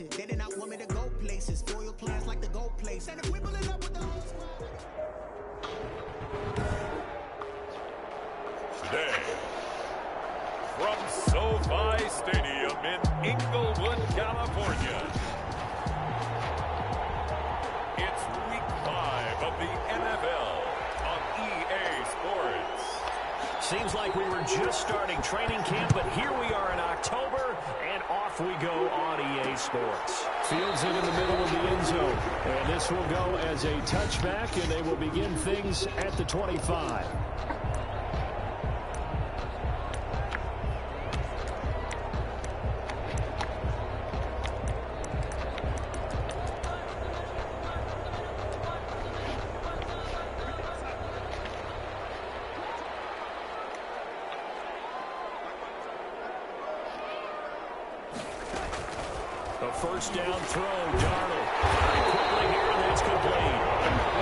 places. They did not want me to go places. Spoil plans like the gold place. And equivalent up with the whole squad. Today, from SoFi Stadium in Inglewood, California, it's Week 5 of the NFL on EA Sports. Seems like we were just starting training camp, but here we are in October, and off we go on EA Sports. Fields it in the middle of the end zone, and this will go as a touchback, and they will begin things at the 25. First down throw, Darnold. Very quickly here, and that's complete.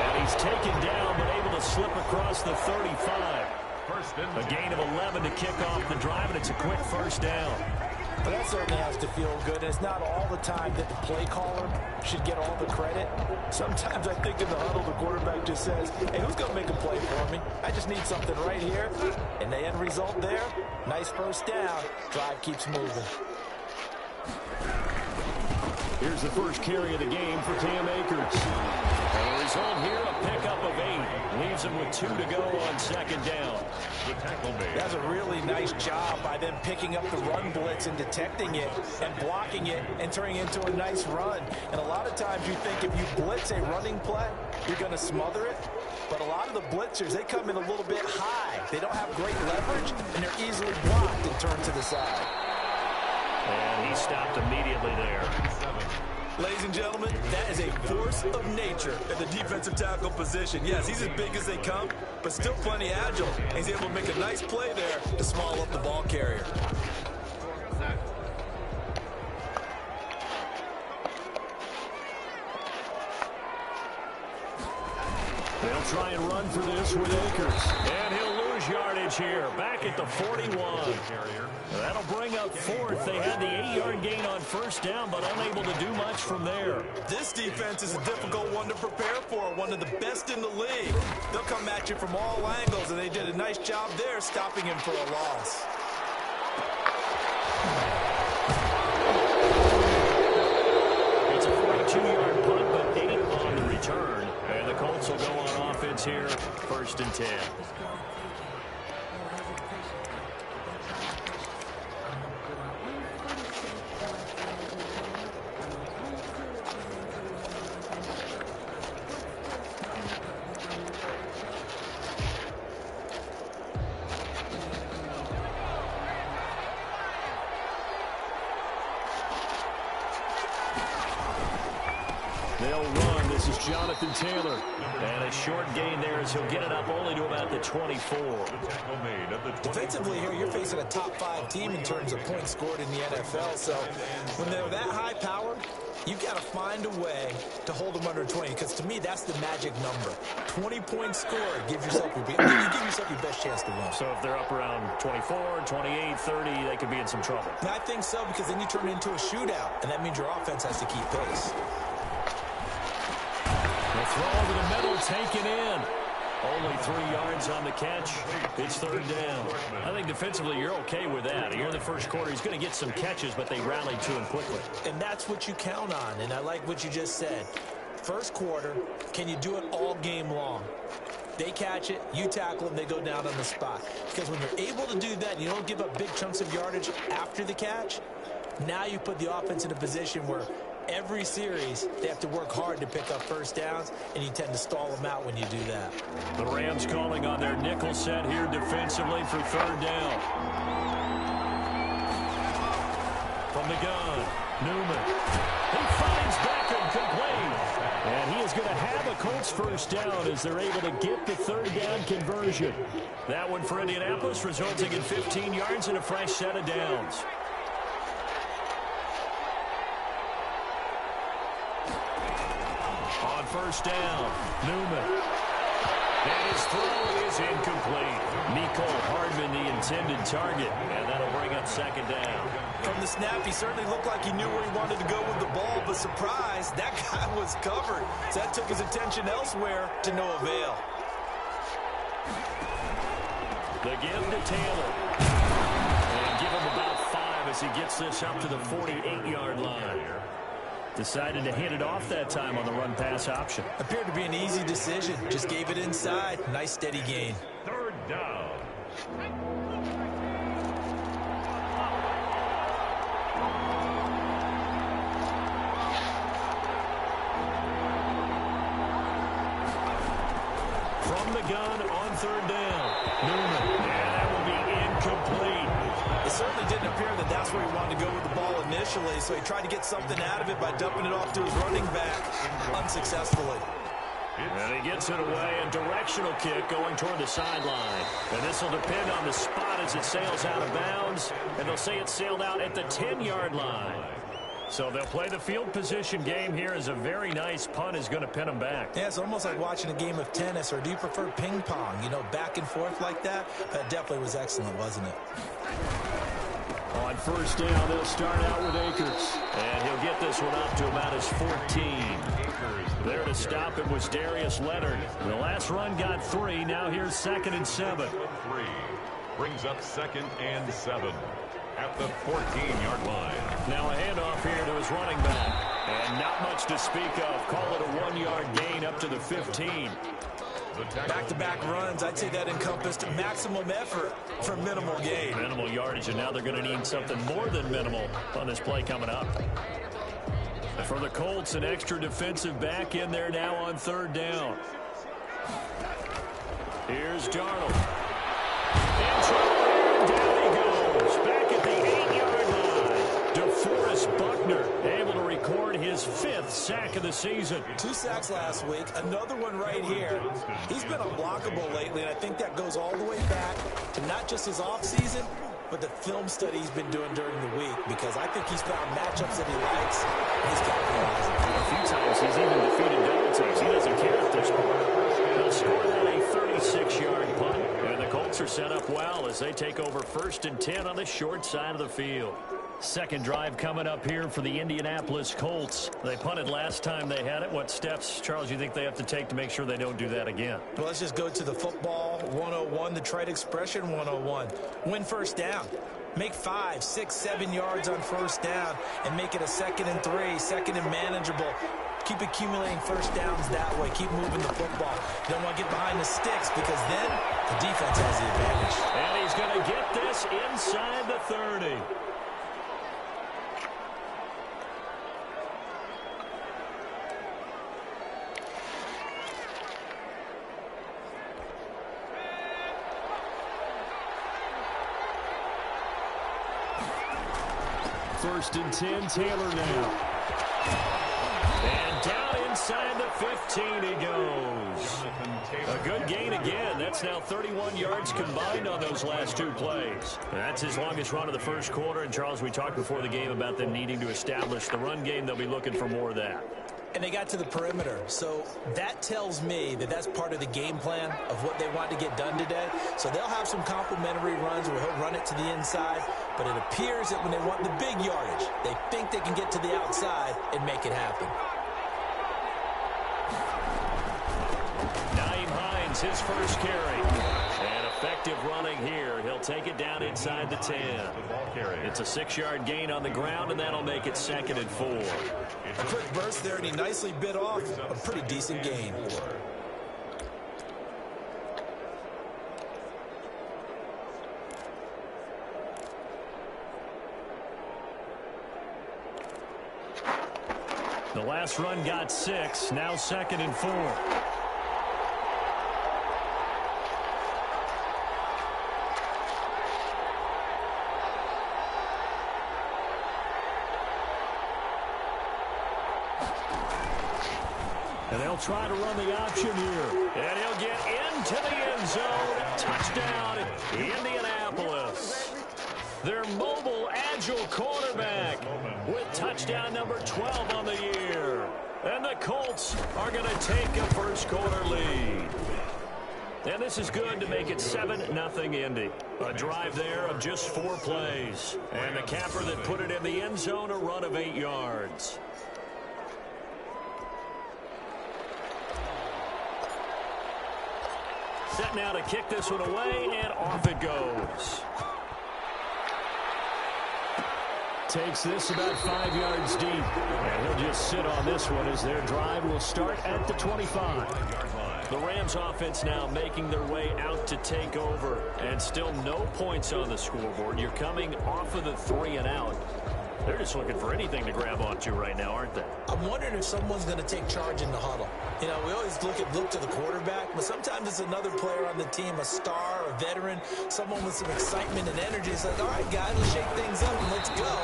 And he's taken down, but able to slip across the 35. A gain of 11 to kick off the drive, and it's a quick first down. But that certainly has to feel good. And it's not all the time that the play caller should get all the credit. Sometimes I think in the huddle, the quarterback just says, hey, who's going to make a play for me? I just need something right here. And the end result there, nice first down. Drive keeps moving. Here's the first carry of the game for Cam Akers. And the result here, a pickup of 8. Leaves him with 2 to go on second down. The tackle made. That's a really nice job by them picking up the run blitz and detecting it and blocking it and turning it into a nice run. And a lot of times you think if you blitz a running play, you're going to smother it. But a lot of the blitzers, they come in a little bit high. They don't have great leverage, and they're easily blocked and turned to the side. And he stopped immediately there. Ladies and gentlemen, that is a force of nature at the defensive tackle position. Yes, he's as big as they come, but still plenty agile. And he's able to make a nice play there to small up the ball carrier. They'll try and run for this with Akers. And he'll lose yardage here. Back at the 41. That'll bring up fourth. They had the 8-yard gain on first down, but unable to do much from there. This defense is a difficult one to prepare for, one of the best in the league. They'll come at you from all angles, and they did a nice job there stopping him for a loss. It's a 42-yard punt, but 8 on the return. And the Colts will go on offense here, 1st and 10. They'll run. This is Jonathan Taylor. And a short gain there as he'll get it up only to about the 24. Defensively here, you're facing a top 5 team in terms of points scored in the NFL. So when they're that high powered, you've got to find a way to hold them under 20. Because to me, that's the magic number. 20 points scored gives yourself your best chance to win. So if they're up around 24, 28, 30, they could be in some trouble. I think so, because then you turn it into a shootout. And that means your offense has to keep pace. The throw over the middle, taken in. Only 3 yards on the catch. It's 3rd down. I think defensively you're okay with that. Here in the first quarter, he's going to get some catches, but they rallied to him quickly. And that's what you count on, and I like what you just said. First quarter, can you do it all game long? They catch it, you tackle them, they go down on the spot. Because when you're able to do that and you don't give up big chunks of yardage after the catch, now you put the offense in a position where every series, they have to work hard to pick up first downs, and you tend to stall them out when you do that. The Rams calling on their nickel set here defensively for 3rd down. From the gun, Newman. He finds Beckham complete. And he is going to have a Colts first down as they're able to get the 3rd down conversion. That one for Indianapolis, resulting in 15 yards and a fresh set of downs. On first down, Newman. And his throw is incomplete. Nicole Hardman, the intended target. And that'll bring up second down. From the snap, he certainly looked like he knew where he wanted to go with the ball, but surprise, that guy was covered. So that took his attention elsewhere to no avail. The give to Taylor. And give him about 5 as he gets this up to the 48-yard line. Decided to hit it off that time on the run-pass option. Appeared to be an easy decision. Just gave it inside. Nice, steady gain. Third down. From the gun on third down. Newman. And that will be incomplete. It certainly didn't appear that that's where he wanted to go with the ball initially, so he tried to get something out of it by dumping it off to his running back unsuccessfully. And he gets it away, a directional kick going toward the sideline. And this will depend on the spot as it sails out of bounds. And they'll say it sailed out at the 10-yard line. So they'll play the field position game here as a very nice punt is going to pin them back. Yeah, it's almost like watching a game of tennis, or do you prefer ping pong? You know, back and forth like that? That definitely was excellent, wasn't it? On first down, they'll start out with Akers. And he'll get this one up to about his 14. There to stop it was Darius Leonard. The last run got 3. Now here's 2nd and 7. 3 brings up 2nd and 7 at the 14-yard line. Now a handoff here to his running back. And not much to speak of. Call it a 1-yard gain up to the 15. Back-to-back runs, I'd say that encompassed maximum effort for minimal gain. Minimal yardage, and now they're going to need something more than minimal on this play coming up. For the Colts, an extra defensive back in there now on third down. Here's Darnold. And down he goes. Back at the 8-yard line. DeForest Buckner able to record his 5th sack of the season. 2 sacks last week, another one right here. He's been unblockable lately, and I think that goes all the way back to not just his offseason, but the film study he's been doing during the week, because I think he's found matchups that he likes, and he's capitalizing. A few times he's even defeated double teams. He doesn't care at this point. They'll score that a 36-yard punt, and the Colts are set up well as they take over 1st and 10 on the short side of the field. Second drive coming up here for the Indianapolis Colts. They punted last time they had it. What steps, Charles, you think they have to take to make sure they don't do that again? Well, let's just go to the football 101, the trite expression 101. Win first down. Make 5, 6, 7 yards on first down and make it a 2nd and 3, 2nd and manageable. Keep accumulating first downs that way. Keep moving the football. You don't want to get behind the sticks, because then the defense has the advantage. And he's going to get this inside the 30. First and 10, Taylor now. And down inside the 15 he goes. A good gain again. That's now 31 yards combined on those last 2 plays. That's his longest run of the first quarter. And, Charles, we talked before the game about them needing to establish the run game. They'll be looking for more of that. And they got to the perimeter. So that tells me that that's part of the game plan of what they want to get done today. So they'll have some complementary runs where he'll run it to the inside. But it appears that when they want the big yardage, they think they can get to the outside and make it happen. Naeem Hines, his first carry. And effective running here. He'll take it down inside the 10. It's a 6-yard gain on the ground, and that'll make it 2nd and 4. A quick burst there, and he nicely bit off a pretty decent gain. The last run got 6, now 2nd and 4. And they'll try to run the option here. And he'll get into the end zone. Touchdown, Indianapolis. Their mobile, agile quarterback with touchdown number 12 on the year. And the Colts are going to take a first quarter lead. And this is good to make it 7-0 Indy. A drive there of just 4 plays. And the capper that put it in the end zone, a run of 8 yards. Set now to kick this one away, and off it goes. Takes this about 5 yards deep. And he'll just sit on this one as their drive will start at the 25. The Rams offense now making their way out to take over. And still no points on the scoreboard. You're coming off of the 3 and out. They're just looking for anything to grab onto right now, aren't they? I'm wondering if someone's going to take charge in the huddle. You know, we always look to the quarterback, but sometimes it's another player on the team, a star, a veteran, someone with some excitement and energy. It's like, all right, guys, let's shake things up and let's go,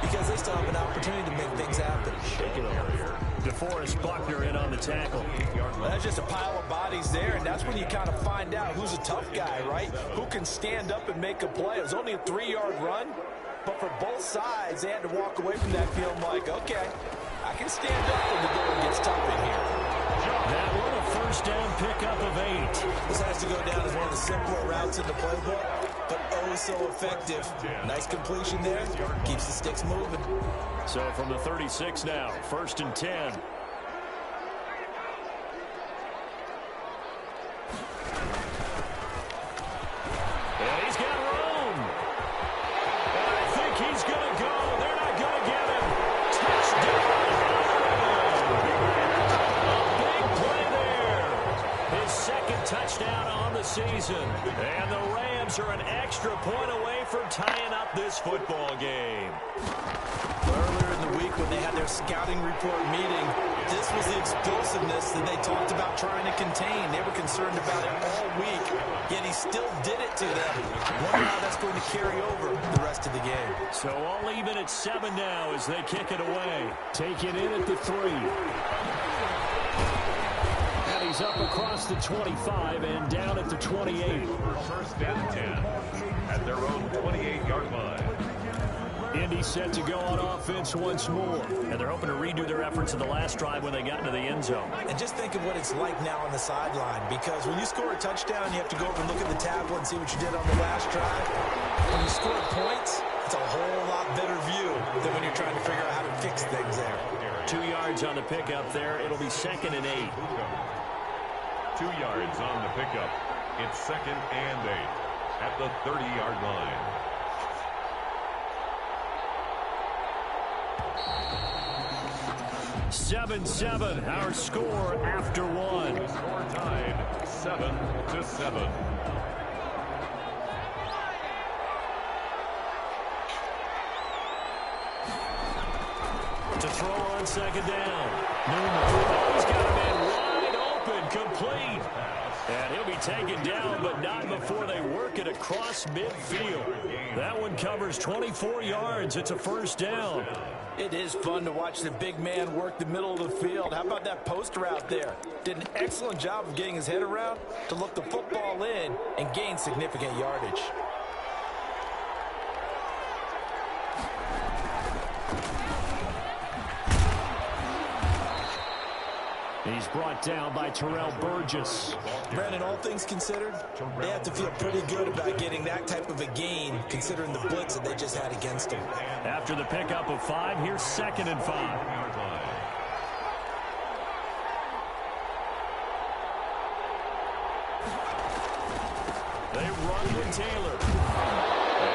because they still have an opportunity to make things happen. Shake it over here. DeForest Buckner in on the tackle. Well, that's just a pile of bodies there, and that's when you kind of find out who's a tough guy, right? Who can stand up and make a play. It was only a 3-yard run. But for both sides, they had to walk away from that field like, okay, I can stand up when the going gets tough in here. That one, a first down pickup of 8. This has to go down as one of the simpler routes in the playbook, but oh so effective. Nice completion there. Keeps the sticks moving. So from the 36 now, 1st and 10. And he's got room. And I think he's going to go. They're not going to get him. Touchdown. A big play there. His 2nd touchdown on the season. And the Rams are an extra point away from tying up this football game. Earlier in the week when they had their scouting report meeting, this was the explosiveness that they talked about trying to contain. They were concerned about it all week, yet he still did it to them. Wonder how that's going to carry over the rest of the game. So all even at 7 now as they kick it away. Take it in at the 3. And he's up across the 25 and down at the 28. 1st and 10 at their own 28-yard line. Indy set to go on offense once more. And they're hoping to redo their efforts in the last drive when they got into the end zone. And just think of what it's like now on the sideline, because when you score a touchdown, you have to go over and look at the tablet and see what you did on the last drive. When you score points, it's a whole lot better view than when you're trying to figure out how to fix things there. 2 yards on the pickup there. It'll be 2nd and 8. 2 yards on the pickup. It's 2nd and 8 at the 30-yard line. Seven, our score after 1. Score tied 7-7. To throw on 2nd down. Newman. He's got a man wide open, complete. And he'll be taken down, but not before they work it across midfield. That one covers 24 yards. It's a 1st down. It is fun to watch the big man work the middle of the field. How about that post route there? Did an excellent job of getting his head around to look the football in and gain significant yardage. He's brought down by Terrell Burgess. Brandon, all things considered, they have to feel pretty good about getting that type of a gain, considering the blitz that they just had against them. After the pickup of 5, here's 2nd and 5. They run with Taylor.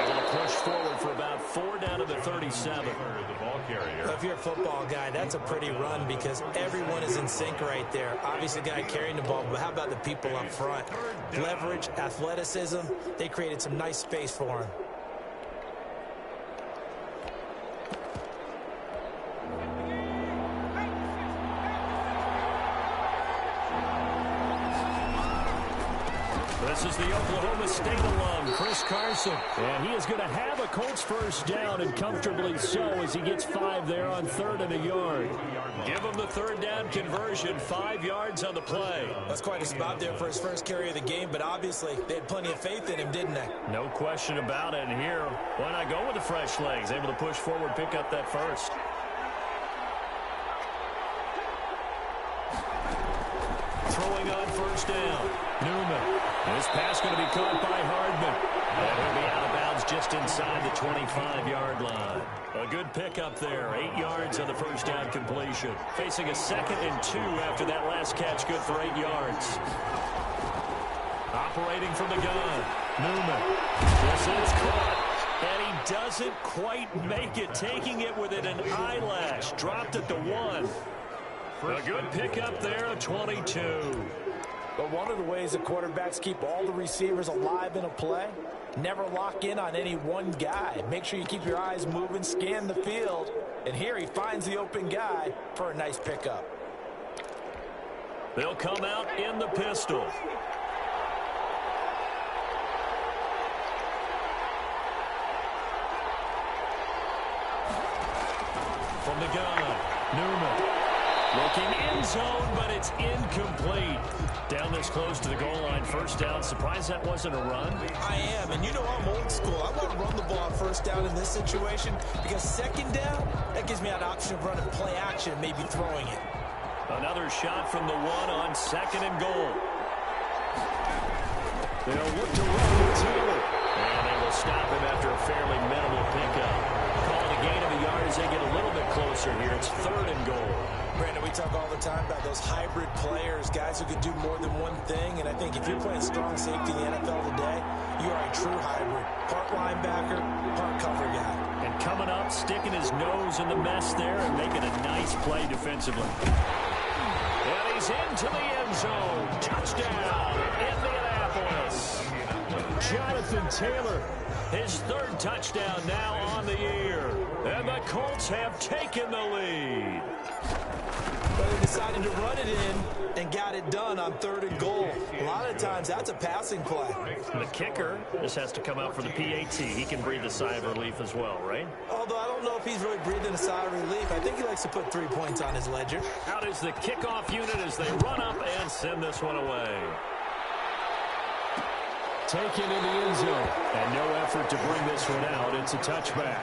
Able to push forward for about 4 down to the 37. Well, if you're a football guy, that's a pretty run because everyone is in sync right there. Obviously, the guy carrying the ball, but how about the people up front? Leverage, athleticism, they created some nice space for him. This is the Oklahoma State alum, Chris Carson. And he is going to have a Colts 1st down, and comfortably so, as he gets 5 there on 3rd and a yard. Give him the 3rd down conversion, 5 yards on the play. That's quite a spot there for his first carry of the game, but obviously they had plenty of faith in him, didn't they? No question about it. And here, why not go with the fresh legs? Able to push forward, pick up that 1st. throwing on first down. Newman. This pass going to be caught by Hardman. And he'll be out of bounds just inside the 25-yard line. A good pickup there. 8 yards on the first down completion. Facing a 2nd and 2 after that last catch. Good for 8 yards. Operating from the gun. Newman. This is caught. And he doesn't quite make it. Taking it within an eyelash. Dropped at the 1. A good pickup there, a 22. But one of the ways the quarterbacks keep all the receivers alive in a play, never lock in on any one guy. Make sure you keep your eyes moving, scan the field. And here he finds the open guy for a nice pickup. They'll come out in the pistol. From the gun, Newman. Looking end zone, but it's incomplete. Down this close to the goal line, first down. Surprised that wasn't a run? I am, and you know I'm old school. I want to run the ball on first down in this situation because second down, that gives me an option of running play action and maybe throwing it. Another shot from the 1 on 2nd and goal. They'll look to run with Taylor. And they will stop him after a fairly minimal pickup. Calling a gain of a yard as they get a little bit closer here. It's 3rd and goal. Brandon, we talk all the time about those hybrid players, guys who can do more than one thing. And I think if you're playing strong safety in the NFL today, you are a true hybrid. Part linebacker, part cover guy. And coming up, sticking his nose in the mess there and making a nice play defensively. And he's into the end zone. Touchdown, Indianapolis. Jonathan Taylor, his 3rd touchdown now on the year. And the Colts have taken the lead. But they decided to run it in and got it done on 3rd and goal. A lot of times that's a passing play. The kicker just has to come out for the PAT. He can breathe a sigh of relief as well, right? Although I don't know if he's really breathing a sigh of relief. I think he likes to put 3 points on his ledger. Out is the kickoff unit as they run up and send this one away. Taken in the end zone. And no effort to bring this one out. It's a touchback.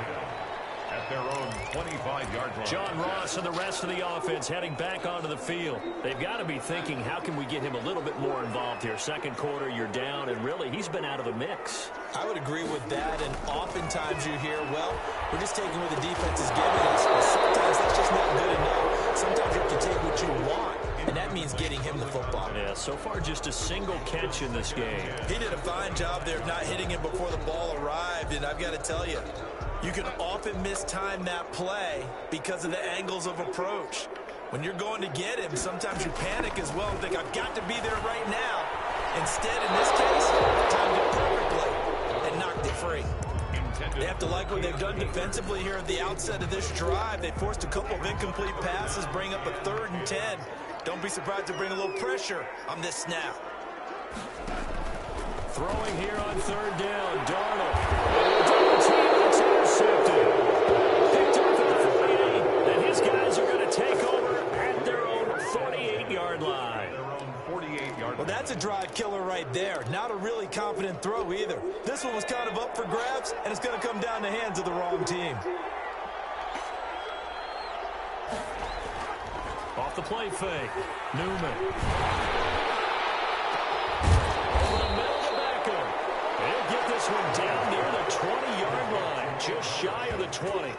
At their own 25-yard line. John Ross and the rest of the offense heading back onto the field. They've got to be thinking, how can we get him a little bit more involved here? 2nd quarter, you're down, and really, he's been out of the mix. I would agree with that, and oftentimes you hear, well, we're just taking what the defense is giving us. But sometimes that's just not good enough. Sometimes you have to take what you want, and that means getting him the football. Yeah, so far just a single catch in this game. He did a fine job there of not hitting him before the ball arrived, and I've got to tell you, you can often mistime that play because of the angles of approach. When you're going to get him, sometimes you panic as well and think, I've got to be there right now. Instead, in this case, timed it perfectly and knocked it free. They have to like what they've done defensively here at the outset of this drive. They forced a couple of incomplete passes, bring up a 3rd and 10. Don't be surprised to bring a little pressure on this snap. Throwing here on 3rd down, Darnold. It's intercepted. Picked off at the 48, and his guys are going to take over at their own 48-yard line. Well, that's a drive killer right there. Not a really confident throw either. This one was kind of up for grabs, and it's going to come down the hands of the wrong team. Off the play fake, Newman. This one down near the 20-yard line, just shy of the 20.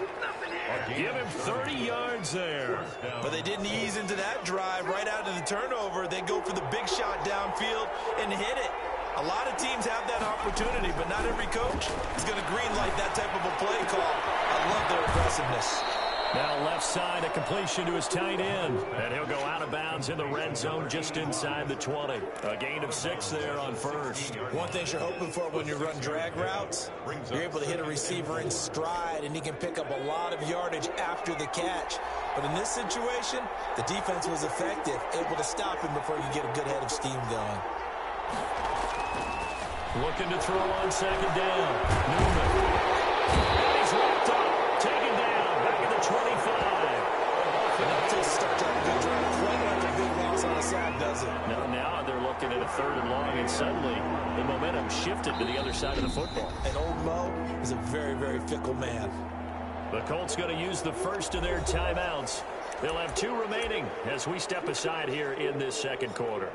Give him 30 yards there. But they didn't ease into that drive right out of the turnover. They go for the big shot downfield and hit it. A lot of teams have that opportunity, but not every coach is going to greenlight that type of a play call. I love their aggressiveness. Now left side, a completion to his tight end. And he'll go out of bounds in the red zone just inside the 20. A gain of 6 there on first. One thing you're hoping for when you run drag routes, you're able to hit a receiver in stride, and he can pick up a lot of yardage after the catch. But in this situation, the defense was effective, able to stop him before you get a good head of steam going. Looking to throw on 2nd down. Newman. And he's wrapped up. Taken down. Back at the 25. And that takes start to have a good drive. Quite like a big loss on the sack, does it? Now they're looking at a 3rd and long, and suddenly the momentum shifted to the other side of the football. And old Mo is a very, very fickle man. The Colts going to use the first of their timeouts. They'll have 2 remaining as we step aside here in this 2nd quarter.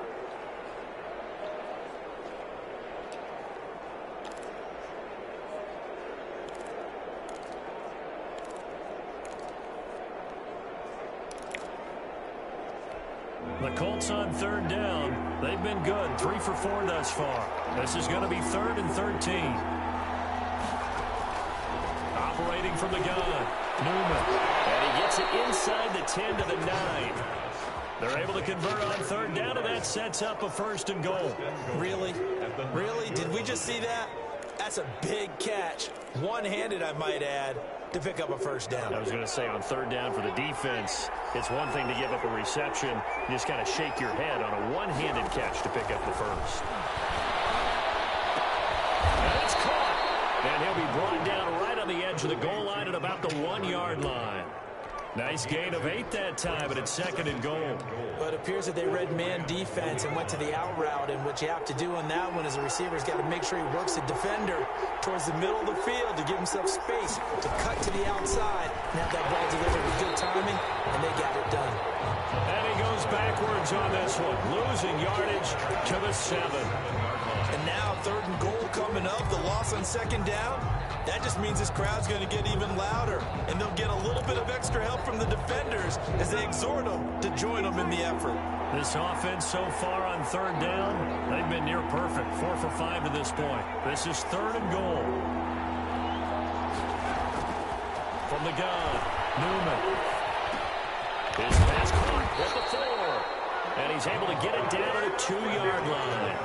The Colts on third down. They've been good. 3 for 4 thus far. This is going to be 3rd and 13. Operating from the gun. Newman. And he gets it inside the 10 to the 9. They're able to convert on third down, and that sets up a 1st and goal. Really? Really? Did we just see that? That's a big catch. One-handed, I might add, to pick up a 1st down. I was going to say on third down for the defense, it's one thing to give up a reception. You just kind of shake your head on a one-handed catch to pick up the 1st. And it's caught. And he'll be brought down right on the edge of the goal line at about the 1-yard line. Nice gain of 8 that time, but it's 2nd and goal. Well, it appears that they read man defense and went to the out route, and what you have to do on that one is the receiver's got to make sure he works the defender towards the middle of the field to give himself space to cut to the outside and have that ball delivered with good timing, and they got it done. And he goes backwards on this one, losing yardage to the 7. And now 3rd and goal coming up, the loss on 2nd down. That just means this crowd's going to get even louder, and they'll get a little bit of extra help from the defenders as they exhort them to join them in the effort. This offense so far on third down, they've been near perfect. 4 for 5 to this point. This is 3rd and goal. From the gun, Newman. His pass caught at the 4. And he's able to get it down at a 2-yard line.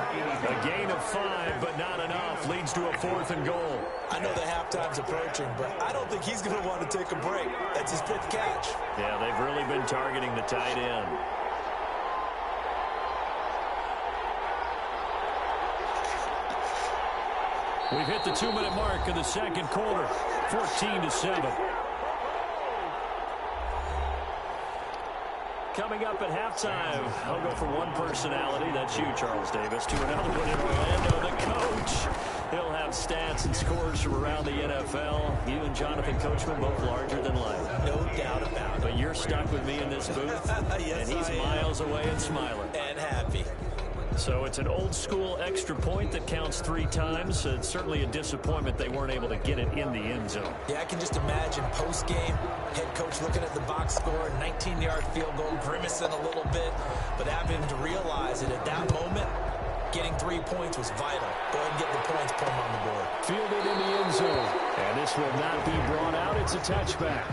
A gain of 5, but not enough. Leads to a 4th and goal. I know the halftime's approaching, but I don't think he's going to want to take a break. That's his 5th catch. Yeah, they've really been targeting the tight end. We've hit the 2-minute mark of the 2nd quarter. 14-7. Coming up at halftime, I'll go from one personality, that's you, Charles Davis, to another one in Orlando, the coach. He'll have stats and scores from around the NFL. You and Jonathan Coachman both larger than life. No doubt about it. But you're stuck with me in this booth, yes, and he's miles away and smiling. And happy. So it's an old-school extra point that counts 3 times. It's certainly a disappointment they weren't able to get it in the end zone. Yeah, I can just imagine post-game, head coach looking at the box score, 19-yard field goal, grimacing a little bit, but having to realize that at that moment, getting 3 points was vital. Go ahead and get the points, put them on the board. Fielded in the end zone, and this will not be brought out. It's a touchback.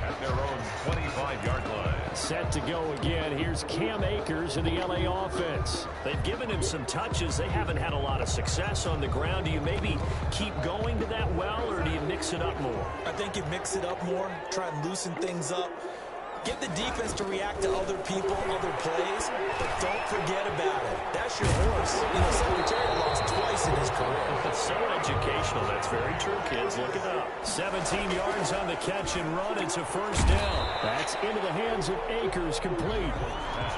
At their own 25-yard line. Set to go again. Here's Cam Akers in the LA offense. They've given him some touches. They haven't had a lot of success on the ground. Do you maybe keep going to that well, or do you mix it up more? I think you mix it up more, try and loosen things up. Get the defense to react to other people, other plays, but don't forget about it. That's your horse. You know, Secretary lost twice in his career. That's so educational. That's very true, kids. Look it up. 17 yards on the catch and run. It's a 1st down. That's into the hands of Akers, complete.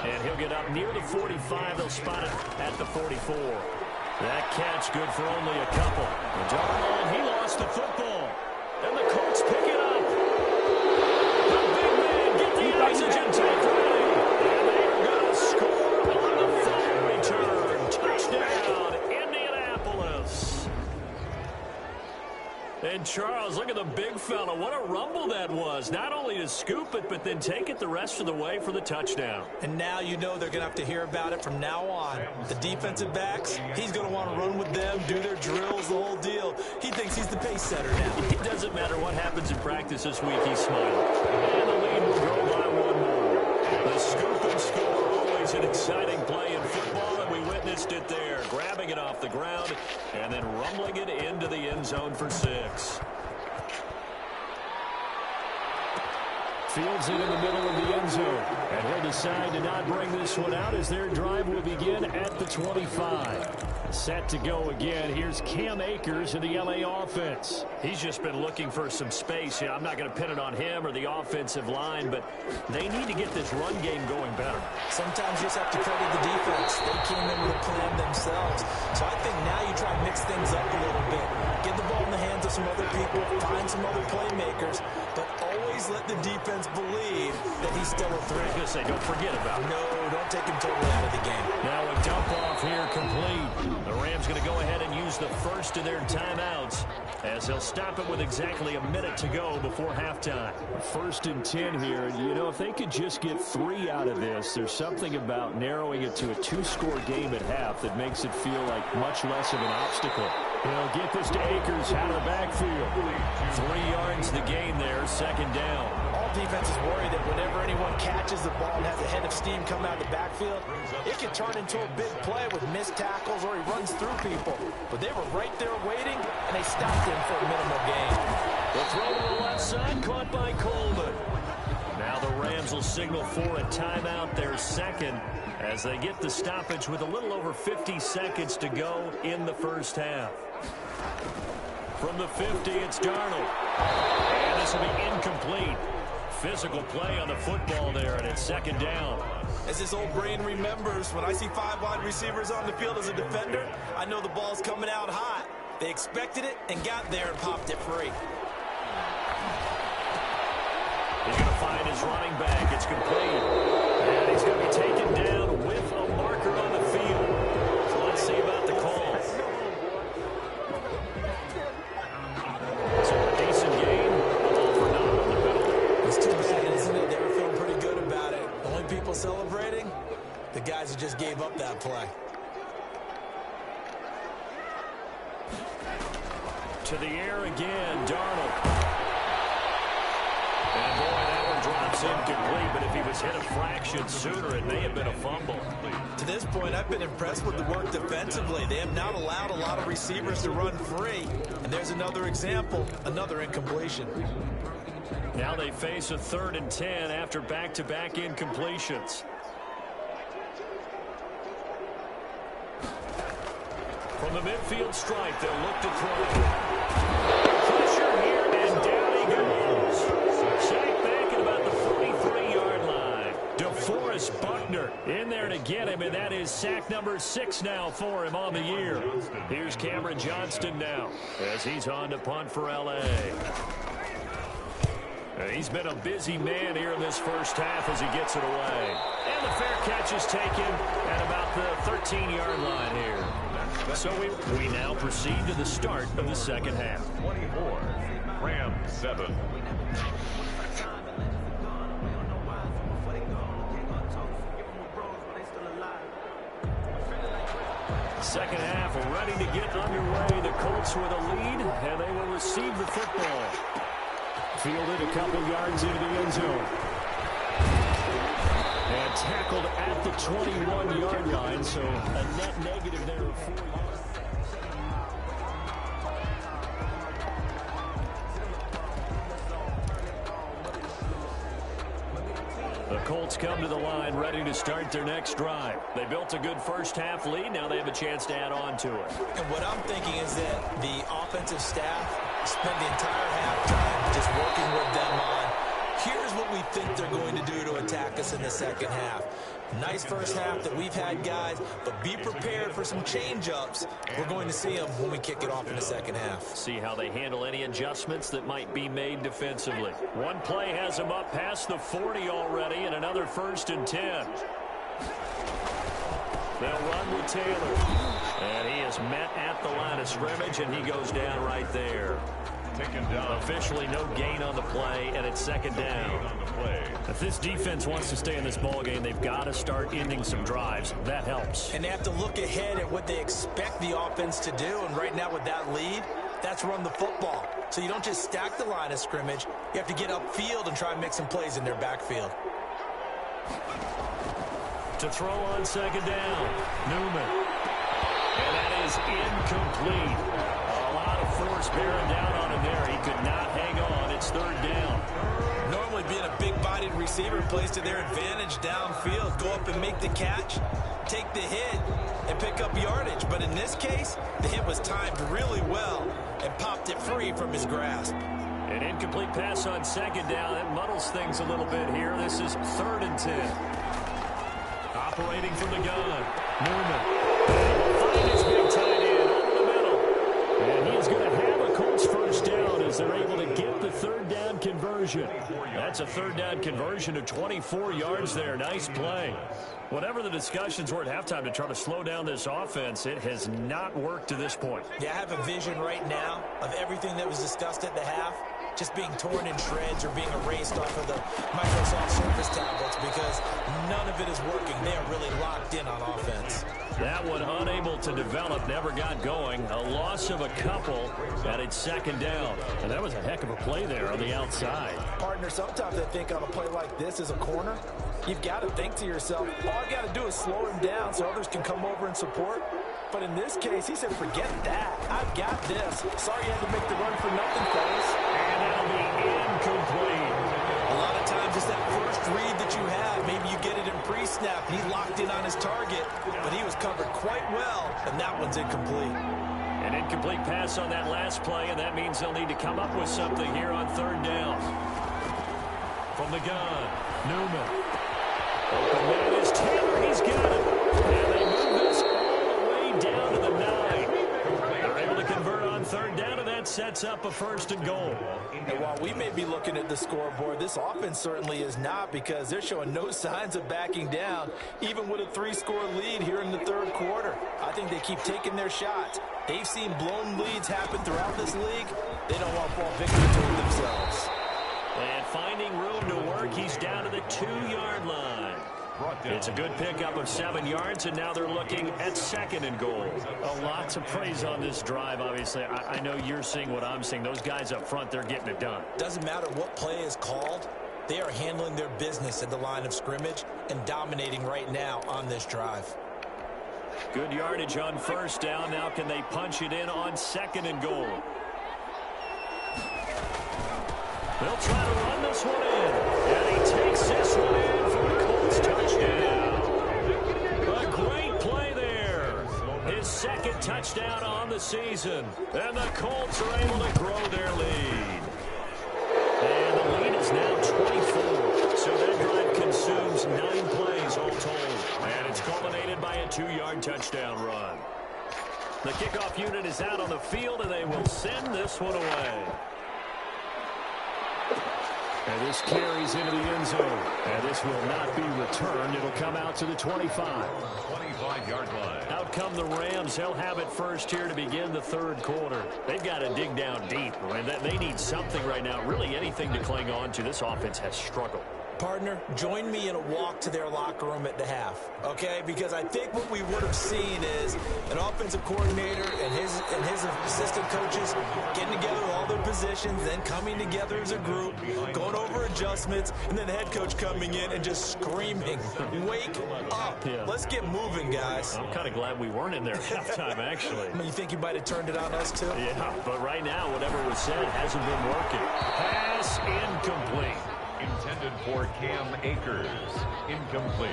And he'll get up near the 45. They'll spot it at the 44. That catch good for only a couple. And he lost the football. And the Colts pick it up. Oxygen tank ready. And they are going to score on the fumble return. Touchdown, Indianapolis. And Charles, look at the big fella. What a rumble that was. Not only to scoop it, but then take it the rest of the way for the touchdown. And now you know they're going to have to hear about it from now on. The defensive backs, he's going to want to run with them, do their drills, the whole deal. He thinks he's the pace setter now. It doesn't matter what happens in practice this week, he's smiling. And the lead will go by 1 more. The scoop and score, always an exciting play in football, and we witnessed it there. Grabbing it off the ground and then rumbling it into the end zone for 6. Fields it in the middle of the end zone. And he'll decide to not bring this one out as their drive will begin at the 25. Set to go again. Here's Cam Akers in the LA offense. He's just been looking for some space. I'm not going to pin it on him or the offensive line, but they need to get this run game going better. Sometimes you just have to credit the defense. They came in with a plan themselves. So I think now you try and mix things up a little bit. Get the ball in the hands of some other people, find some other playmakers, but always let the defense believe that he's still a threat. I was going to say, don't forget about it. No, don't take him totally out of the game. Now a dump tip-off here complete. The Rams going to go ahead and use the first of their timeouts as they'll stop it with exactly a minute to go before halftime. 1st and 10 here. You know, if they could just get 3 out of this, there's something about narrowing it to a 2-score game at half that makes it feel like much less of an obstacle. They'll get this to Akers out of the backfield. 3 yards the gain there, 2nd down. All defenses worry that whenever anyone catches the ball and has a head of steam come out of the backfield, it can turn into a big play with missed tackles or he runs through people. But they were right there waiting, and they stopped him for a minimal gain. The throw to the left side, caught by Coleman. Now the Rams will signal for a timeout, their second, as they get the stoppage with a little over 50 seconds to go in the first half. From the 50, it's Darnold. And this will be incomplete. Physical play on the football there, and it's 2nd down. As his old brain remembers, when I see 5 wide receivers on the field as a defender, I know the ball's coming out hot. They expected it and got there and popped it free. He's going to find his running back. It's complete. And he's going to be taken down with a marker on the field. So let's see about the call. So a decent game. All for naught on the middle. It's too bad, isn't it? They were feeling pretty good about it. The only people celebrating, the guys who just gave up that play. To the air again, Darnold. And boy, that one drops incomplete, but if he was hit a fraction sooner, it may have been a fumble. To this point, I've been impressed with the work defensively. They have not allowed a lot of receivers to run free. And there's another example, another incompletion. Now they face a 3rd and 10 after back-to-back incompletions. From the midfield stripe, they'll look to throw. Pressure here, and down he goes. Sacked back at about the 43-yard line. DeForest Buckner in there to get him, and that is sack number 6 now for him on the year. Here's Cameron Johnston now as he's on to punt for L.A. And he's been a busy man here in this first half as he gets it away. And the fair catch is taken at about the 13-yard line here. So we now proceed to the start of the second half. 24, Rams 7. Second half ready to get underway. The Colts with a lead, and they will receive the football. Fielded a couple yards into the end zone. And tackled at the 21-yard line, so a net negative there of 4 yards. The Colts come to the line ready to start their next drive. They built a good first half lead. Now they have a chance to add on to it. And what I'm thinking is that the offensive staff spent the entire halftime just working with them on, here's what we think they're going to do to attack us in the second half. Nice first half that we've had, guys, but be prepared for some change-ups. We're going to see them when we kick it off in the second half. See how they handle any adjustments that might be made defensively. One play has them up past the 40 already, and another 1st and 10. They'll run with Taylor. And he is met at the line of scrimmage, and he goes down right there. Taken down. Officially no gain on the play, and it's 2nd down. If this defense wants to stay in this ballgame, they've got to start ending some drives. That helps. And they have to look ahead at what they expect the offense to do, and right now with that lead, that's run the football. So you don't just stack the line of scrimmage. You have to get upfield and try and make some plays in their backfield. To throw on 2nd down, Newman. And that is incomplete. A lot of force bearing down on him there. He could not hang on. It's 3rd down. Normally being a big-bodied receiver plays to their advantage downfield. Go up and make the catch, take the hit, and pick up yardage. But in this case, the hit was timed really well and popped it free from his grasp. An incomplete pass on 2nd down. That muddles things a little bit here. This is 3rd and 10. Operating from the gun, Newman. Find his big tight end over the middle. And he is going to have a Colts first down as they're able to get the 3rd down conversion. That's a 3rd down conversion of 24 yards there. Nice play. Whatever the discussions were at halftime to try to slow down this offense, it has not worked to this point. Yeah, I have a vision right now of everything that was discussed at the half just being torn in shreds or being erased off of the Microsoft Surface tablets because none of it is working. They are really locked in on offense. That one unable to develop, never got going. A loss of a couple, and it's second down. And that was a heck of a play there on the outside. Partner, sometimes I think on a play like this as a corner, you've got to think to yourself, all I got to do is slow him down so others can come over and support. But in this case, he said, forget that. I've got this. Sorry you had to make the run for nothing, fellas. And that'll be incomplete. A lot of times it's that first read that you have. Maybe you get it in pre-snap, and he locked in on his target, but he was covered quite well, and that one's incomplete. An incomplete pass on that last play, and that means they'll need to come up with something here on third down. From the gun, Newman. Open man is Taylor. He's got it. And they move this all the way down to the 9. They're able to convert on third down, and that sets up a first and goal. And while we may be looking at the scoreboard, this offense certainly is not because they're showing no signs of backing down, even with a 3-score lead here in the third quarter. I think they keep taking their shots. They've seen blown leads happen throughout this league. They don't want to fall victim to it themselves. And finding room to work, he's down to the 2-yard line. It's a good pickup of 7 yards, and now they're looking at second and goal. Lots of praise on this drive, obviously. I know you're seeing what I'm seeing. Those guys up front, they're getting it done. Doesn't matter what play is called. They are handling their business at the line of scrimmage and dominating right now on this drive. Good yardage on first down. Now can they punch it in on second and goal? They'll try to run this one in. And he takes this one in for a Colts touchdown. A great play there. His second touchdown on the season. And the Colts are able to grow their lead. And the lead is now 24. So that drive consumes 9 plays all told. And it's culminated by a 2-yard touchdown run. The kickoff unit is out on the field, and they will send this one away. And this carries into the end zone. And this will not be returned. It'll come out to the 25. 25-yard line. Out come the Rams. They'll have it first here to begin the third quarter. They've got to dig down deep. I mean, they need something right now, really anything to cling on to. This offense has struggled. Partner, join me in a walk to their locker room at the half, okay? Because I think what we would have seen is an offensive coordinator and his assistant coaches getting together with all their positions, then coming together as a group, going over adjustments, and then the head coach coming in and just screaming, wake up. Yeah. Let's get moving, guys. I'm kind of glad we weren't in there at halftime, actually. I mean, you think you might have turned it on us, too? Yeah, but right now, whatever was said hasn't been working. Pass incomplete. Intended for Cam Akers. Incomplete.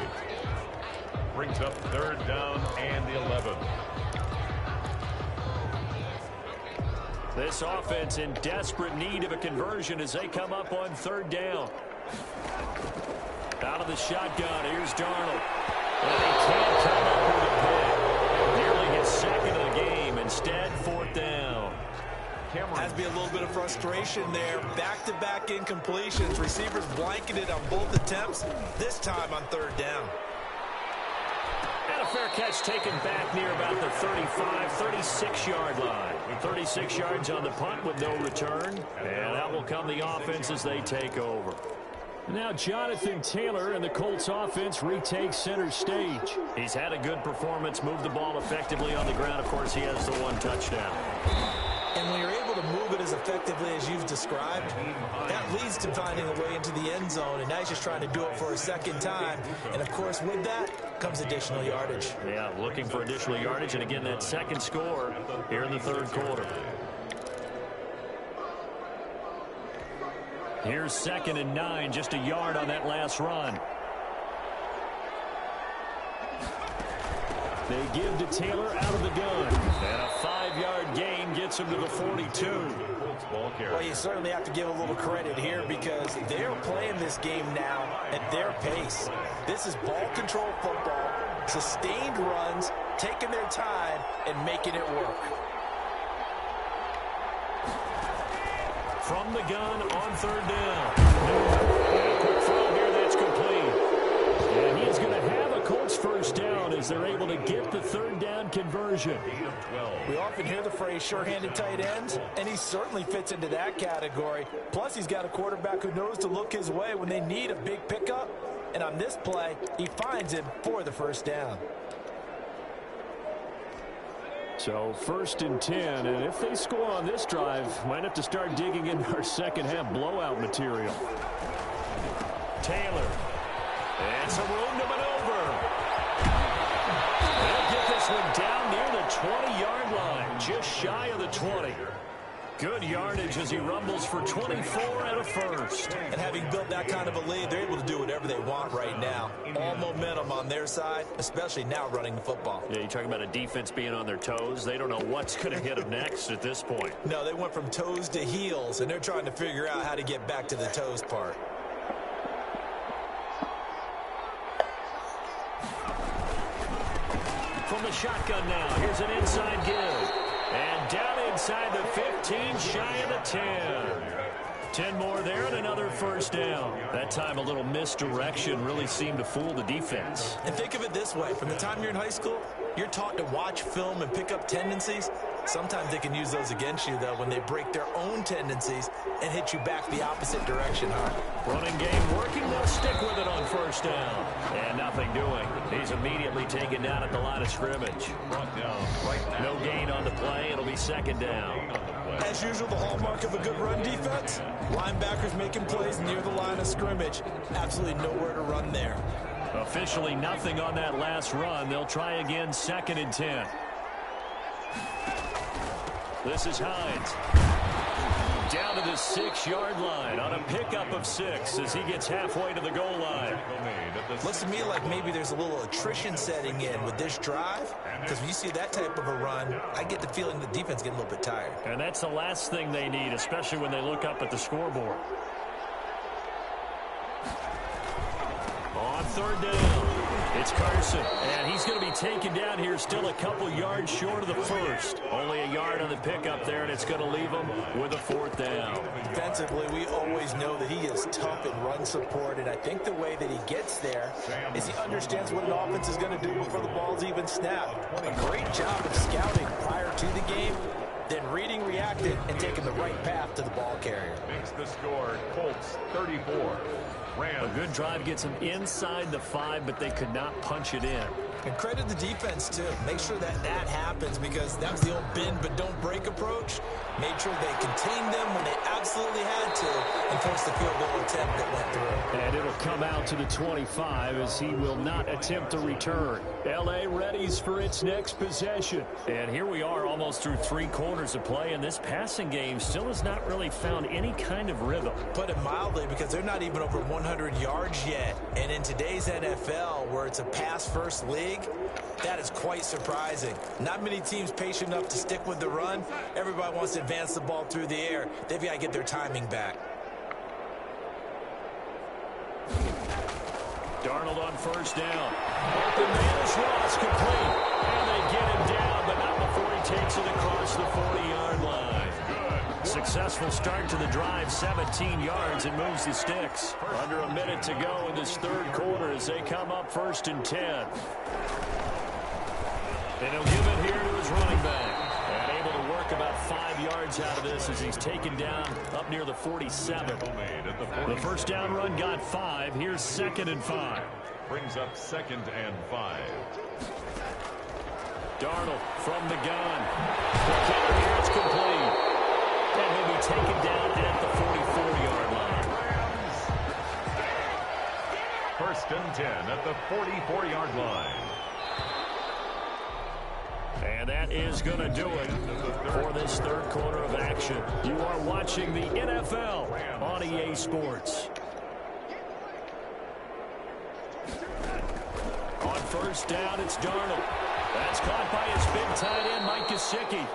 Brings up third down and 11. This offense in desperate need of a conversion as they come up on third down. Out of the shotgun, here's Darnold. And he can't come up with a pick. Nearly his second of the game. Instead, fourth down. Has to be a little bit of frustration there. Back-to-back incompletions. Receivers blanketed on both attempts, this time on third down. And a fair catch taken back near about the 35, 36-yard line. 36 yards on the punt with no return. And out will come the offense as they take over. Now Jonathan Taylor and the Colts offense retakes center stage. He's had a good performance, moved the ball effectively on the ground. Of course, he has the 1 touchdown. And when you're able to move it as effectively as you've described, that leads to finding a way into the end zone. And now he's just trying to do it for a second time. And, of course, with that comes additional yardage. Yeah, looking for additional yardage. And, again, that second score here in the third quarter. Here's 2nd and 9, just a yard on that last run. They give to Taylor out of the gun. And a 5-yard gain gets him to the 42. Well, you certainly have to give a little credit here because they're playing this game now at their pace. This is ball control football, sustained runs, taking their time, and making it work. From the gun on third down. And a quick throw here, that's complete. And he's going to have a Colts first down as they're able to get the third down conversion. We often hear the phrase sure-handed tight ends, and he certainly fits into that category. Plus, he's got a quarterback who knows to look his way when they need a big pickup. And on this play, he finds him for the first down. So 1st and 10, and if they score on this drive, might have to start digging into our second half blowout material. Taylor. And some room to maneuver. They'll get this one down near the 20-yard line, just shy of the 20. Good yardage as he rumbles for 24 and a first. And having built that kind of a lead, they're able to do whatever they want right now. All momentum on their side, especially now running the football. Yeah, you're talking about a defense being on their toes. They don't know what's going to hit them next at this point. No, they went from toes to heels, and they're trying to figure out how to get back to the toes part. From the shotgun now, here's an inside give. And down inside the 15, shy of the 10. 10 more there and another first down. That time a little misdirection really seemed to fool the defense. And think of it this way. From the time you're in high school, you're taught to watch film and pick up tendencies. Sometimes they can use those against you, though, when they break their own tendencies and hit you back the opposite direction, huh? Running game working. They'll stick with it on first down. And nothing doing. He's immediately taken down at the line of scrimmage. No gain on the play. It'll be second down. As usual, the hallmark of a good run defense, linebackers making plays near the line of scrimmage. Absolutely nowhere to run there. Officially nothing on that last run. They'll try again, 2nd and 10. This is Hines. Down to the 6-yard line on a pickup of 6 as he gets halfway to the goal line. Looks to me like maybe there's a little attrition setting in with this drive, because when you see that type of a run, I get the feeling the defense getting a little bit tired. And that's the last thing they need, especially when they look up at the scoreboard. On 3rd down, it's Carson, and he's going to be taken down here still a couple yards short of the first. Only a yard on the pickup there, and it's going to leave him with a 4th down. Defensively, we always know that he is tough in run support, and I think the way that he gets there is he understands what an offense is going to do before the ball's even snapped. A great job of scouting prior to the game, then reading, reacting, and taking the right path to the ball carrier. Makes the score Colts 34. A good drive gets them inside the 5, but they could not punch it in. And credit the defense, too. Make sure that that happens, because that was the old bend but don't break approach. Made sure they contained them when they absolutely had to and forced the field goal attempt that went through. And it'll come out to the 25 as he will not attempt the return. L.A. readies for its next possession. And here we are almost through 3 quarters of play, and this passing game still has not really found any kind of rhythm. Put it mildly, because they're not even over 100 yards yet. And in today's NFL, where it's a pass-first league, that is quite surprising. Not many teams patient enough to stick with the run. Everybody wants to advance the ball through the air. They've got to get their timing back. Darnold on first down. Open man is Ross, complete. And they get him down, but not before he takes it across the 40-yard line. Successful start to the drive, 17 yards, and moves the sticks. Under a minute to go in this 3rd quarter as they come up 1st and 10. And he'll give it here to his running back. And able to work about 5 yards out of this as he's taken down up near the 47. The first down run got 5. Here's 2nd and 5. Brings up 2nd and 5. Darnold from the gun. The kick here is complete. And he'll be taken down at the 44-yard line. 1st and 10 at the 44-yard line. And that is going to do it for this 3rd quarter of action. You are watching the NFL on EA Sports. On first down, it's Darnold. That's caught by his big tight end, Mike Gesicki.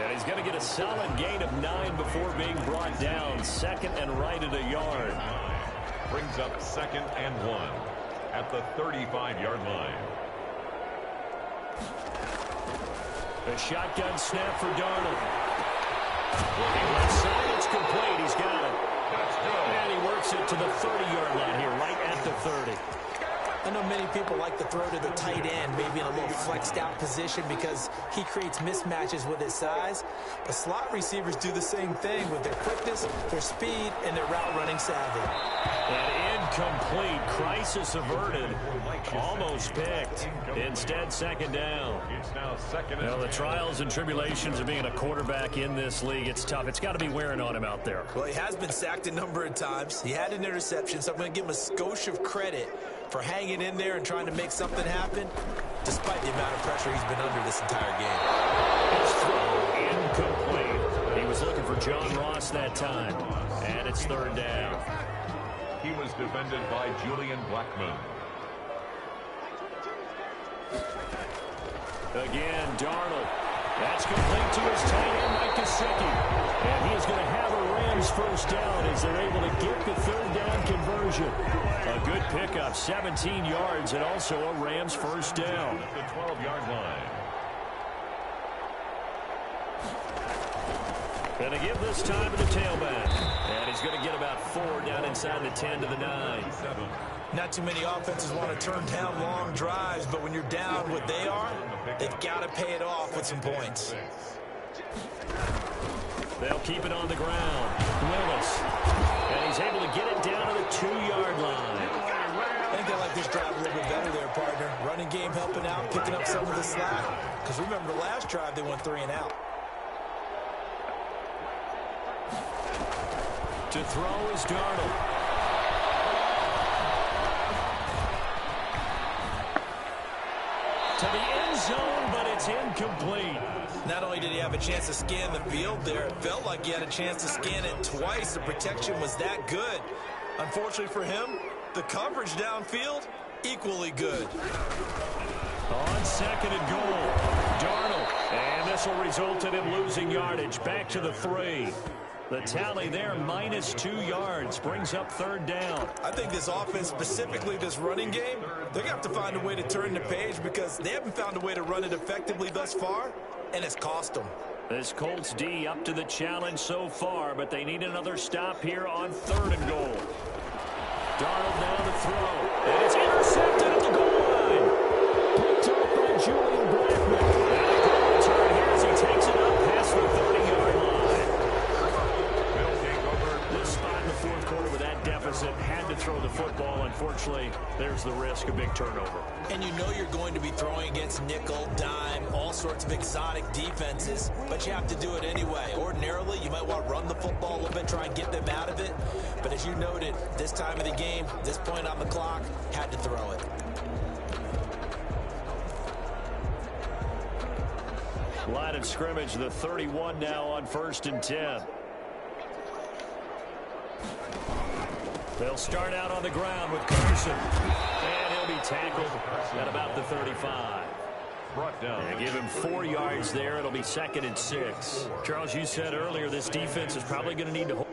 And he's going to get a solid gain of 9 before being brought down. 2nd and right at a yard. Brings up 2nd and 1 at the 35-yard line. A shotgun snap for Darnold. Looking left side, it's complete. He's got it. That's good. And he works it to the 30-yard line here, right at the 30. I know many people like to throw to the tight end, maybe in a little flexed out position because he creates mismatches with his size. But slot receivers do the same thing with their quickness, their speed, and their route running savvy. An incomplete. Crisis averted. Almost picked. Instead, second down. It's now second. Well, the trials and tribulations of being a quarterback in this league, it's tough. It's got to be wearing on him out there. Well, he has been sacked a number of times. He had an interception, so I'm going to give him a skosh of credit for hanging in there and trying to make something happen, despite the amount of pressure he's been under this entire game. His throw incomplete. He was looking for John Ross that time, and it's third down. He was defended by Julian Blackman. Again, Darnold. That's complete to his tight end, Mike Gesicki. And he is going to have a Rams first down as they're able to get the third down conversion. A good pickup, 17 yards, and also a Rams first down. At the 12-yard line. Going to give this time to the tailback. And he's going to get about 4 down inside the 10 to the 9. Not too many offenses want to turn down long drives, but when you're down what they are, they've got to pay it off with some points. They'll keep it on the ground. Willis. And he's able to get it down to the 2-yard line. I think they like this drive a little bit better there, partner. Running game helping out, picking up some of the slack. Because remember, the last drive they went 3 and out. To throw is Darnold. To the end zone, but it's incomplete. Not only did he have a chance to scan the field there, it felt like he had a chance to scan it twice. The protection was that good. Unfortunately for him, the coverage downfield, equally good. On second and goal, Darnold. And this will result in him losing yardage. Back to the 3. The tally there, minus 2 yards, brings up third down. I think this offense, specifically this running game, they're going to have to find a way to turn the page because they haven't found a way to run it effectively thus far, and it's cost them. This Colts D up to the challenge so far, but they need another stop here on third and goal. Darnold now to throw, and it's intercepted at the goal line. Picked up by Julian Blackman. And a good return here as he takes it up past the 30-yard line. This spot in the fourth quarter with that deficit, had to throw the football. Unfortunately, there's the risk of big turnover. And you know you're going to be throwing against nickel, dime, all sorts of exotic defenses, but you have to do it anyway. Ordinarily, you might want to run the football a little bit, try and get them out of it. But as you noted, this time of the game, this point on the clock, had to throw it. Line of scrimmage, the 31 now on 1st and 10. They'll start out on the ground with Carson. And he'll be tackled at about the 35. Brought down. Yeah, give him 4 yards there. It'll be 2nd and 6. Charles, you said earlier this defense is probably going to need to hold.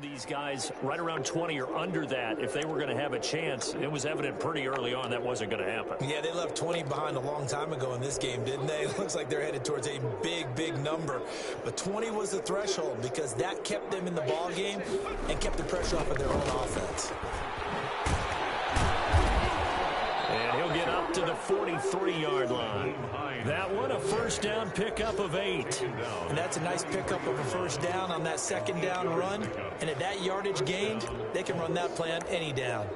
these guys right around 20 or under that if they were going to have a chance. It was evident pretty early on that wasn't going to happen. Yeah, they left 20 behind a long time ago in this game, didn't they? It looks like they're headed towards a big, big number. But 20 was the threshold because that kept them in the ball game and kept the pressure off of their own offense. And he'll get up to the 43-yard line. That one, a first down pickup of 8. And that's a nice pickup of a first down on that second down run. And at that yardage gained, they can run that play on any down.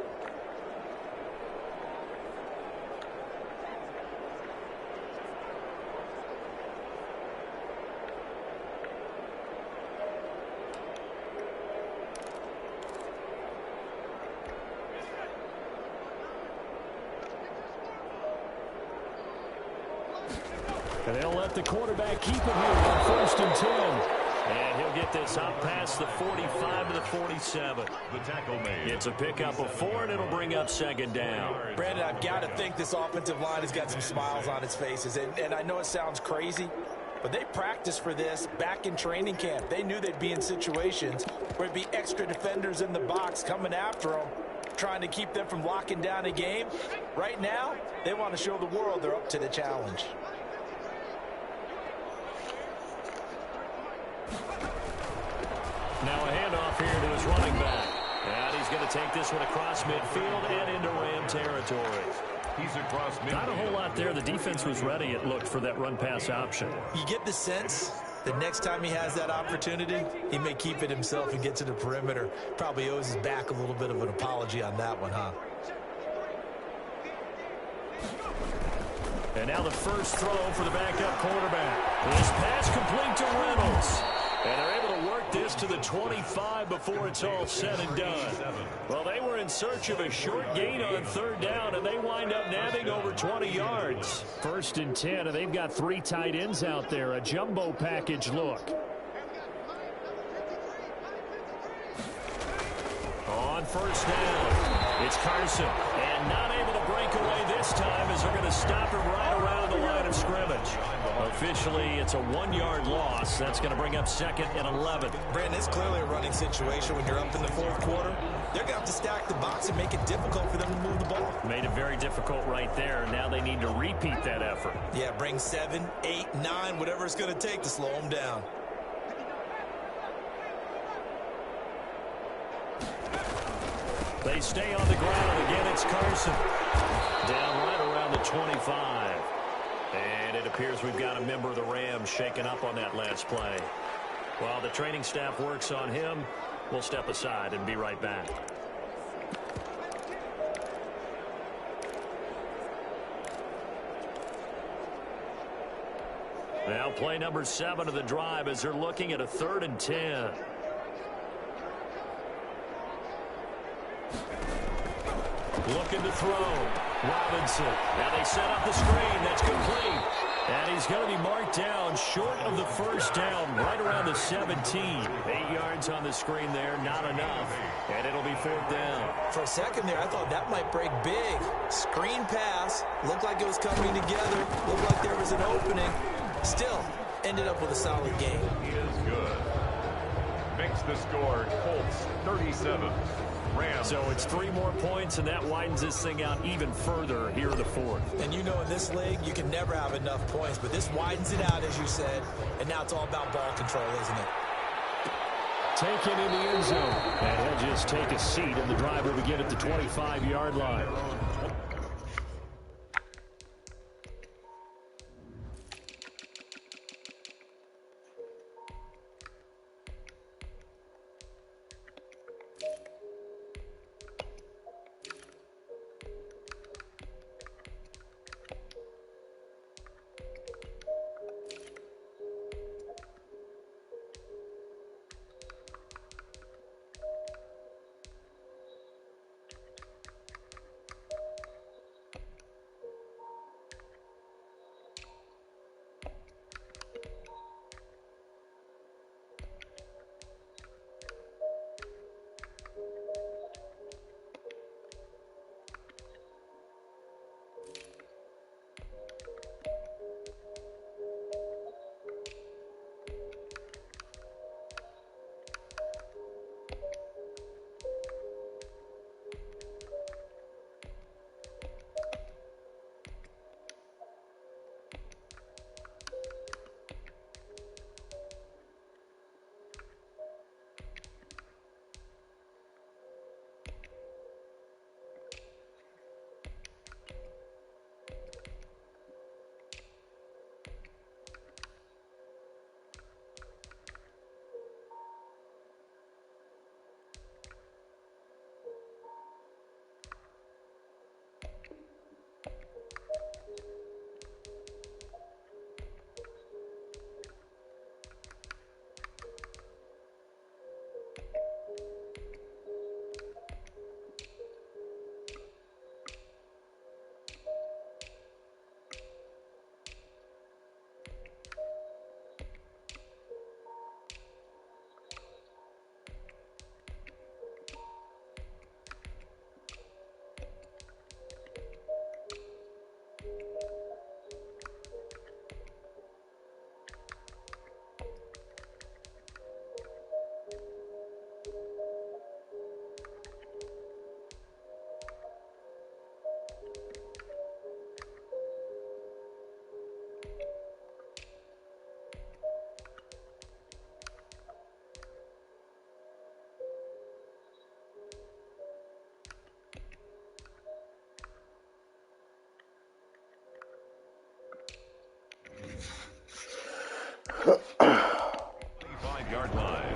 And they'll let the quarterback keep it here on 1st and 10. And he'll get this up past the 45 to the 47. The tackle made. It's a pickup of 4, and it'll bring up 2nd down. Brandon, I've got to think this offensive line has got some smiles on its faces. And I know it sounds crazy, but they practiced for this back in training camp. They knew they'd be in situations where it'd be extra defenders in the box coming after them, trying to keep them from locking down a game. Right now, they want to show the world they're up to the challenge. Now a handoff here to his running back. And he's going to take this one across midfield and into Ram territory. He's across midfield. Not a whole lot there. The defense was ready, it looked, for that run-pass option. You get the sense that next time he has that opportunity, he may keep it himself and get to the perimeter. Probably owes his back a little bit of an apology on that one, huh? And now the first throw for the backup quarterback. This pass complete to Reynolds. And they're able to work this to the 25 before it's all said and done. Well, they were in search of a short gain on 3rd down, and they wind up nabbing over 20 yards. 1st and 10, and they've got 3 tight ends out there. A jumbo package look. On 1st down, it's Carson. And not able to break away this time as they're going to stop him right around the line of scrimmage. Officially, it's a 1-yard loss. That's going to bring up 2nd and 11. Brandon, it's clearly a running situation when you're up in the 4th quarter. They're going to have to stack the box and make it difficult for them to move the ball. Made it very difficult right there. Now they need to repeat that effort. Yeah, bring 7, 8, 9, whatever it's going to take to slow them down. They stay on the ground. Again, it's Carson. Down right around the 25. And it appears we've got a member of the Rams shaken up on that last play. While the training staff works on him, we'll step aside and be right back. Now play number 7 of the drive as they're looking at a 3rd and 10. Looking to throw. Robinson. Now they set up the screen. That's complete. And he's going to be marked down short of the first down, right around the 17. 8 yards on the screen there, not enough. And it'll be 4th down. For a second there, I thought that might break big. Screen pass. Looked like it was coming together. Looked like there was an opening. Still, ended up with a solid game. He is good. Makes the score Colts 37. Rams. So it's 3 more points, and that widens this thing out even further here in the 4th. And you know in this league, you can never have enough points, but this widens it out, as you said, and now it's all about ball control, isn't it? Taken in the end zone. And he'll just take a seat, and the drive will begin at the 25-yard line.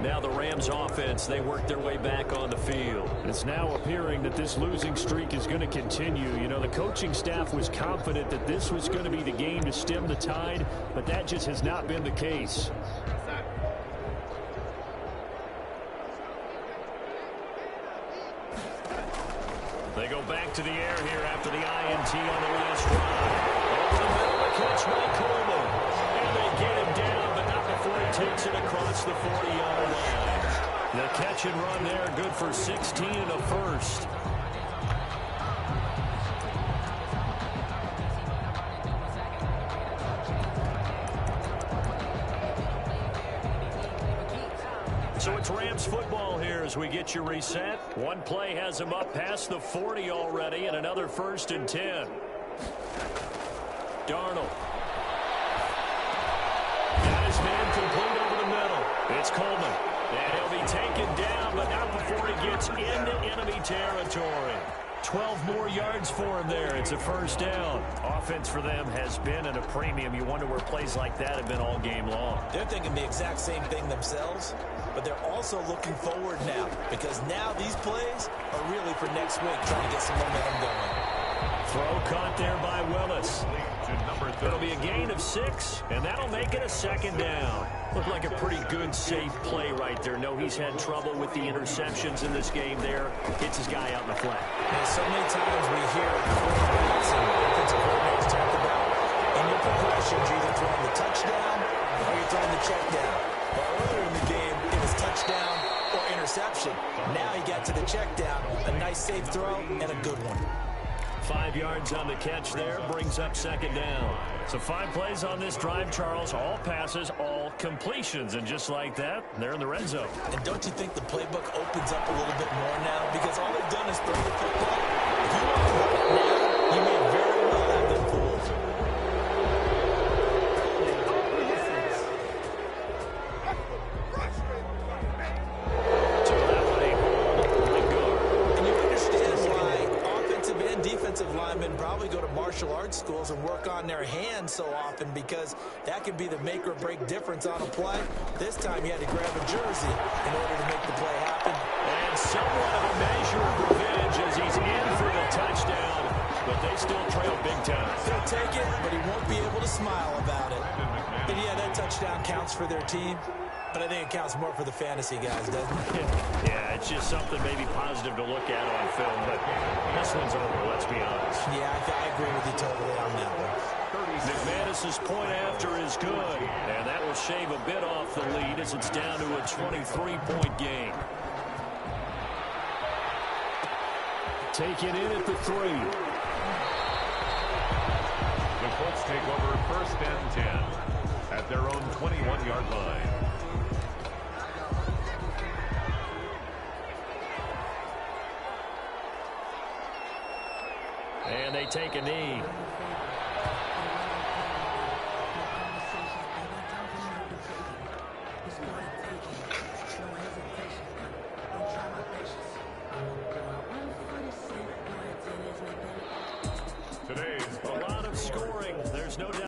Now the Rams offense, they work their way back on the field. It's now appearing that this losing streak is going to continue. You know, the coaching staff was confident that this was going to be the game to stem the tide, but that just has not been the case. They go back to the air here after the INT on the last drive. Over the middle, the catch by Coleman. And they get him down, but not before he takes it across the 40-yard line. The catch and run there, good for 16 and a first. So it's Rams football here as we get you reset. One play has him up past the 40 already, and another 1st and 10. Darnold. Got his man complete over the middle. It's Coleman. And he'll be taken down, but not before he gets into enemy territory. 12 more yards for him there. It's a 1st down. Offense for them has been at a premium. You wonder where plays like that have been all game long. They're thinking the exact same thing themselves, but they're also looking forward now because now these plays are really for next week, trying to get some momentum going. Throw caught there by Willis. It'll be a gain of 6, and that'll make it a 2nd down. Looked like a pretty good, safe play right there. No, he's had trouble with the interceptions in this game there. Hits his guy out in the flat. And so many times we hear quarterbacks and offensive coordinators talk about in your progressions, you're either throwing the touchdown or you're throwing the check down. But earlier in the game, it was touchdown or interception. Now he got to the check down, a nice safe throw, and a good one. 5 yards on the catch there, brings up 2nd down. So 5 plays on this drive, Charles. All passes, all completions. And just like that, they're in the red zone. And don't you think the playbook opens up a little bit more now? Because all they've done is throw the football. If you want to run it now, you may very well have them fooled. Linemen probably go to martial arts schools and work on their hands so often because that can be the make or break difference on a play. This time you had to grab a jersey in order to make the play happen. And somewhat of a measure of revenge as he's in for the touchdown, but they still trail big time. He'll take it, but he won't be able to smile about it. And yeah, that touchdown counts for their team, but I think it counts more for the fantasy guys, doesn't it? Yeah, it's just something maybe positive to look at on film, but this one's over, let's be honest. Yeah, I agree with you totally on that one. McManus's point after is good, and that will shave a bit off the lead as it's down to a 23-point game. Taken in at the 3. The Colts take over 1st and 10 at their own 21-yard line. And they take a knee.